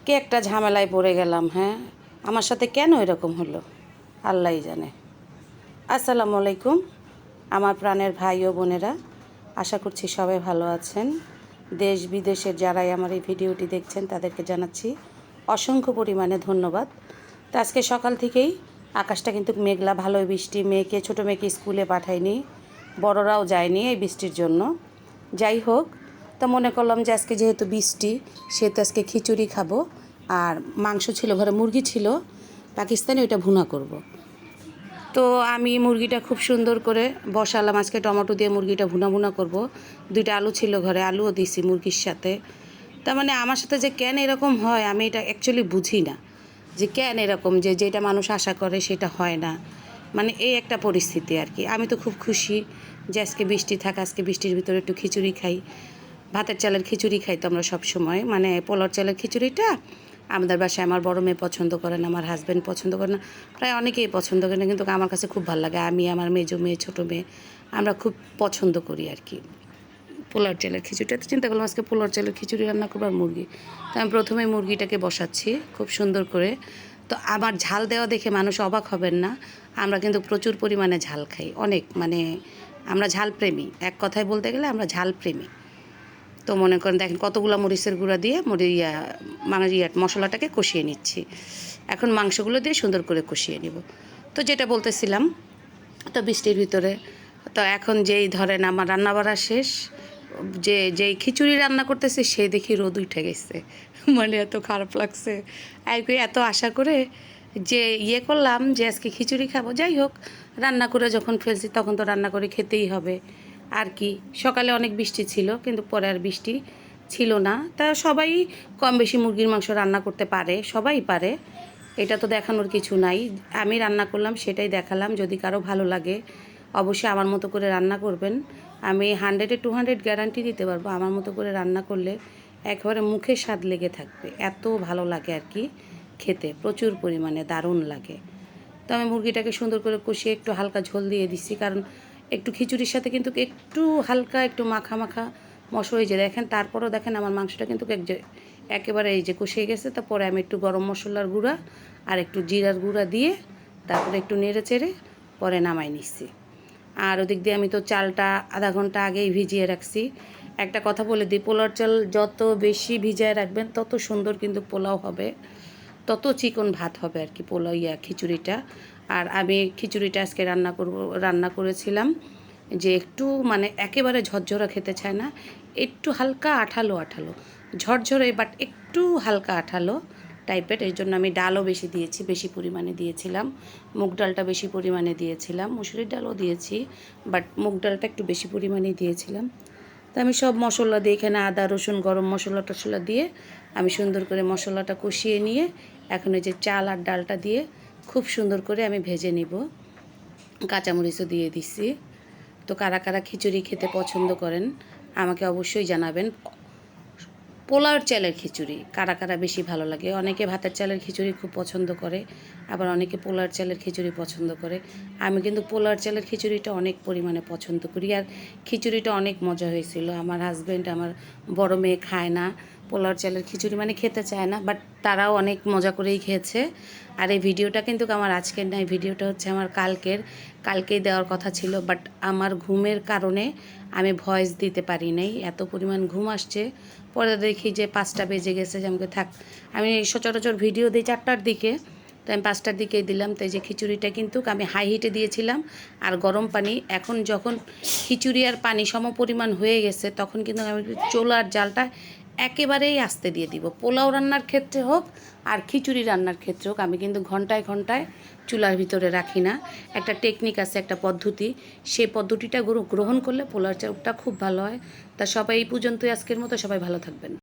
কে একটা ঝামেলায় পড়ে গেলাম। হ্যাঁ, আমার সাথে কেন এরকম হলো আল্লাহই জানে। আসসালামু আলাইকুম আমার প্রাণের ভাই ও বোনেরা, আশা করছি সবাই ভালো আছেন। দেশ বিদেশের যারাই আমার এই ভিডিওটি দেখছেন তাদেরকে জানাচ্ছি অসংখ্য পরিমাণে ধন্যবাদ। তো আজকে সকাল থেকেই আকাশটা কিন্তু মেঘলা, ভালোই বৃষ্টি। ছোটো মেয়েকে স্কুলে পাঠায়নি, বড়রাও যায়নি এই বৃষ্টির জন্য। যাই হোক, তো মনে করলাম যে আজকে যেহেতু বৃষ্টি সেহেতু আজকে খিচুড়ি খাবো। আর মাংস ছিল ঘরে, মুরগি ছিল পাকিস্তানি, ওইটা ভুনা করব। তো আমি মুরগিটা খুব সুন্দর করে বসালাম। আজকে টমেটো দিয়ে মুরগিটা ভুনা ভুনা করব। 2টা আলু ছিল ঘরে, আলুও দিছি মুরগির সাথে। তার মানে আমার সাথে যে কেন এরকম হয় আমি এটা অ্যাকচুয়ালি বুঝি না, যে কেন এরকম, যে যেটা মানুষ আশা করে সেটা হয় না। মানে এই একটা পরিস্থিতি আর কি। আমি তো খুব খুশি যে আজকে বৃষ্টি থাক, আজকে বৃষ্টির ভিতরে একটু খিচুড়ি খাই। ভাতের চালের খিচুড়ি খাই তো আমরা সব সময়, মানে পোলার চালের খিচুড়িটা আমাদের বাসায় আমার বড় মেয়ে পছন্দ করে না, আমার হাজব্যান্ড পছন্দ করে না, প্রায় অনেকেই পছন্দ করে না, কিন্তু আমার কাছে খুব ভালো লাগে। আমি, আমার মেজো মেয়ে, ছোটো মেয়ে, আমরা খুব পছন্দ করি আর কি পোলার চালের খিচুড়িটা। তো চিন্তা করলাম আজকে পোলার চালের খিচুড়ি রান্না করবো আর মুরগি। তো আমি প্রথমে মুরগিটাকে বসাচ্ছি খুব সুন্দর করে। তো আমার ঝাল দেওয়া দেখে মানুষ অবাক হবেন না, আমরা কিন্তু প্রচুর পরিমাণে ঝাল খাই, অনেক, মানে আমরা ঝাল প্রেমী, এক কথায় বলতে গেলে আমরা ঝাল প্রেমী। তো মনে করেন দেখেন কতগুলো মরিচের গুঁড়া দিয়ে মশলাটাকে কষিয়ে নিচ্ছি। এখন মাংসগুলো দিয়ে সুন্দর করে কষিয়ে নিব। তো যেটা বলতেছিলাম, তো বৃষ্টির ভিতরে, তো এখন যেই ধরেন আমার রান্না বাড়া শেষ, যেই খিচুড়ি রান্না করতেছি সেই দেখি রোদ উঠে গেছে। মানে এত খারাপ লাগছে। এত আশা করে যে করলাম যে আজকে খিচুড়ি খাবো, যাই হোক রান্না করে যখন ফেলছি তখন তো রান্না করে খেতেই হবে আর কি। সকালে অনেক বৃষ্টি ছিল কিন্তু পরে আর বৃষ্টি ছিল না। তা সবাই কম বেশি মুরগির মাংস রান্না করতে পারে, সবাই পারে, এটা তো দেখানোর কিছু নাই। আমি রান্না করলাম সেটাই দেখালাম। যদি কারো ভালো লাগে অবশ্যই আমার মতো করে রান্না করবেন। আমি 100-এ 200 গ্যারান্টি দিতে পারবো, আমার মতো করে রান্না করলে একেবারে মুখে স্বাদ লেগে থাকবে, এত ভালো লাগে আর কি খেতে, প্রচুর পরিমাণে দারুণ লাগে। তো আমি মুরগিটাকে সুন্দর করে কষিয়ে একটু হালকা ঝোল দিয়ে দিচ্ছি, কারণ একটু খিচুড়ির সাথে কিন্তু একটু হালকা একটু মাখা মাখা মশলা, এই যে দেখেন, তারপরও দেখেন আমার মাংসটা কিন্তু একেবারে এই যে কষিয়ে গেছে। তারপরে আমি একটু গরম মশলার গুঁড়া আর একটু জিরার গুঁড়া দিয়ে তারপরে একটু নেড়ে চেড়ে পরে নামাই নিচ্ছি। আর ওদিক দিয়ে আমি তো চালটা আধা ঘন্টা আগেই ভিজিয়ে রাখছি। একটা কথা বলে দিই, পোলার চাল যত বেশি ভিজিয়ে রাখবেন তত সুন্দর কিন্তু পোলাও হবে, তত চিকন ভাত হবে আর কি খিচুড়িটা। আর আমি খিচুড়িটা আজকে রান্না করেছিলাম যে একটু মানে একেবারে ঝরঝরা খেতে চায় না, একটু হালকা আঠালো আঠালো, ঝরঝরে বাট একটু হালকা আঠালো টাইপের। এই জন্য আমি ডালও বেশি দিয়েছি, বেশি পরিমাণে দিয়েছিলাম। মুগ ডালটা বেশি পরিমাণে দিয়েছিলাম, মুসুরির ডালও দিয়েছি, বাট মুগ ডালটা একটু বেশি পরিমাণে দিয়েছিলাম। তো আমি সব মশলা দিয়ে এখানে আদা রসুন গরম মশলা টশলা দিয়ে আমি সুন্দর করে মশলাটা কষিয়ে নিয়ে এখন এই যে চাল আর ডালটা দিয়ে খুব সুন্দর করে আমি ভেজে নিব। কাঁচামরিচও দিয়ে দিছি। তো কারা কারা খিচুড়ি খেতে পছন্দ করেন আমাকে অবশ্যই জানাবেন। পোলাওর চালের খিচুড়ি কারা কারা বেশি ভালো লাগে? অনেকে ভাতের চালের খিচুড়ি খুব পছন্দ করে, আবার অনেকে পোলার চালের খিচুড়ি পছন্দ করে। আমি কিন্তু পোলার চালের খিচুড়িটা অনেক পরিমাণে পছন্দ করি। আর খিচুড়িটা অনেক মজা হয়েছিল। আমার হাজব্যান্ড, আমার বড় মেয়ে খায় না পোলার চালের খিচুড়ি, মানে খেতে চায় না, বাট তারাও অনেক মজা করেই খেয়েছে। আর এই ভিডিওটা কিন্তু আমার আজকের নয়, ভিডিওটা হচ্ছে আমার কালকেই দেওয়ার কথা ছিল, বাট আমার ঘুমের কারণে আমি ভয়েস দিতে পারি নাই, এত পরিমাণ ঘুম আসছে। পরে দেখি যে 5টা বেজে গেছে, যে আমাকে থাক, আমি সচরাচর ভিডিও দিই 4টার দিকে, তো আমি 5টার দিকেই দিলাম। তো এই যে খিচুড়িটা কিন্তু আমি হাই হিটে দিয়েছিলাম আর গরম পানি। এখন যখন খিচুড়ি আর পানি সম পরিমাণ হয়ে গেছে তখন কিন্তু আমি চুলার জালটা একেবারেই আস্তে দিয়ে দিব। পোলাও রান্নার ক্ষেত্রে হোক আর খিচুড়ি রান্নার ক্ষেত্রে হোক, আমি কিন্তু ঘন্টায় ঘন্টায় চুলার ভিতরে রাখি না। একটা টেকনিক আছে, একটা পদ্ধতি, সেই পদ্ধতিটা গ্রহণ করলে পোলাও চালটা খুব ভালো হয়। তা সবাই এই পর্যন্তই আজকের মতো, সবাই ভালো থাকবেন।